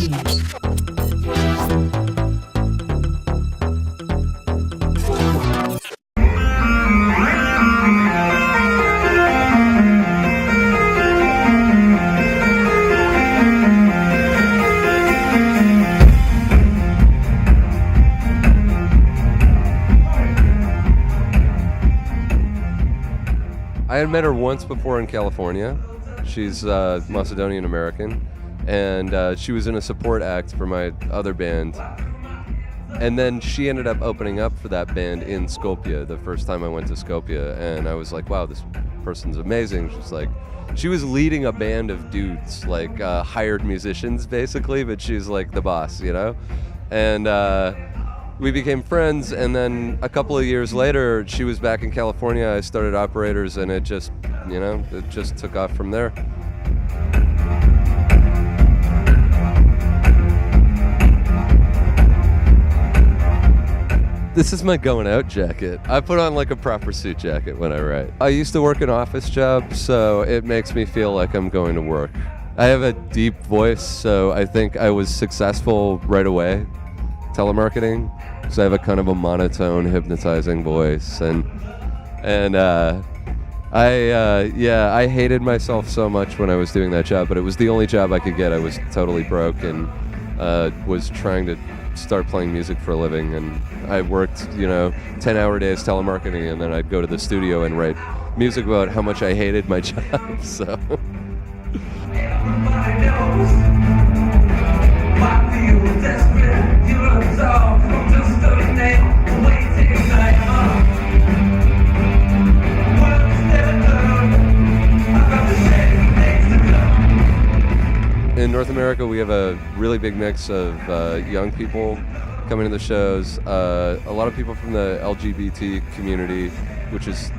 I had met her once before in California. She's Macedonian American, and she was in a support act for my other band. And then she ended up opening up for that band in Skopje the first time I went to Skopje, and I was like, wow, this person's amazing. She was leading a band of dudes, like hired musicians basically, but she's like the boss, you know? And we became friends, and then a couple of years later, she was back in California. I started Operators, and it just took off from there. This is my going out jacket. I put on like a proper suit jacket when I write. I used to work an office job, so it makes me feel like I'm going to work. I have a deep voice, so I think I was successful right away. Telemarketing, so I have a kind of a monotone, hypnotizing voice, and I hated myself so much when I was doing that job, but it was the only job I could get. I was totally broke and was trying to start playing music for a living, and I worked 10-hour days telemarketing, and then I'd go to the studio and write music about how much I hated my job. So. In North America, we have a really big mix of young people coming to the shows. A lot of people from the LGBT community, which is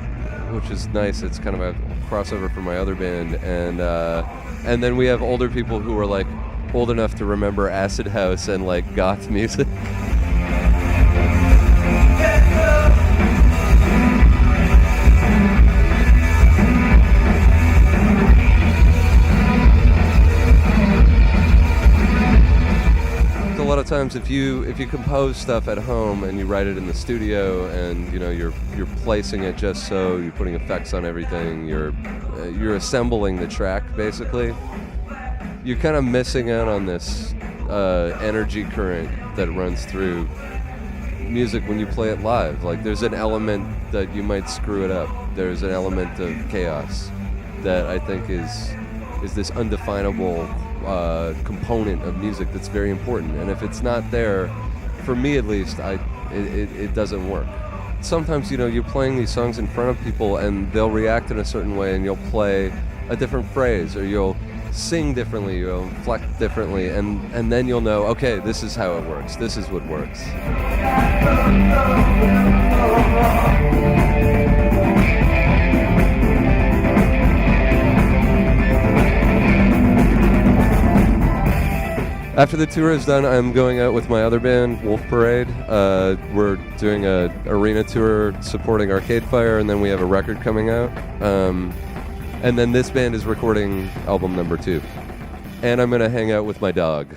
nice. It's kind of a crossover from my other band, and then we have older people who are like old enough to remember acid house and like goth music. A lot of times if you compose stuff at home and you write it in the studio, and you're placing it just so, you're putting effects on everything, you're assembling the track basically, you're kind of missing out on this energy current that runs through music when you play it live. Like there's an element that you might screw it up. There's an element of chaos that I think is this undefinable component of music that's very important, and if it's not there, for me at least, it doesn't work. Sometimes you're playing these songs in front of people and they'll react in a certain way, and you'll play a different phrase, or you'll sing differently, you'll inflect differently, and then you'll know, okay, this is how it works, this is what works. After the tour is done, I'm going out with my other band, Wolf Parade. We're doing an arena tour supporting Arcade Fire, and then we have a record coming out. And then this band is recording album number 2. And I'm going to hang out with my dog.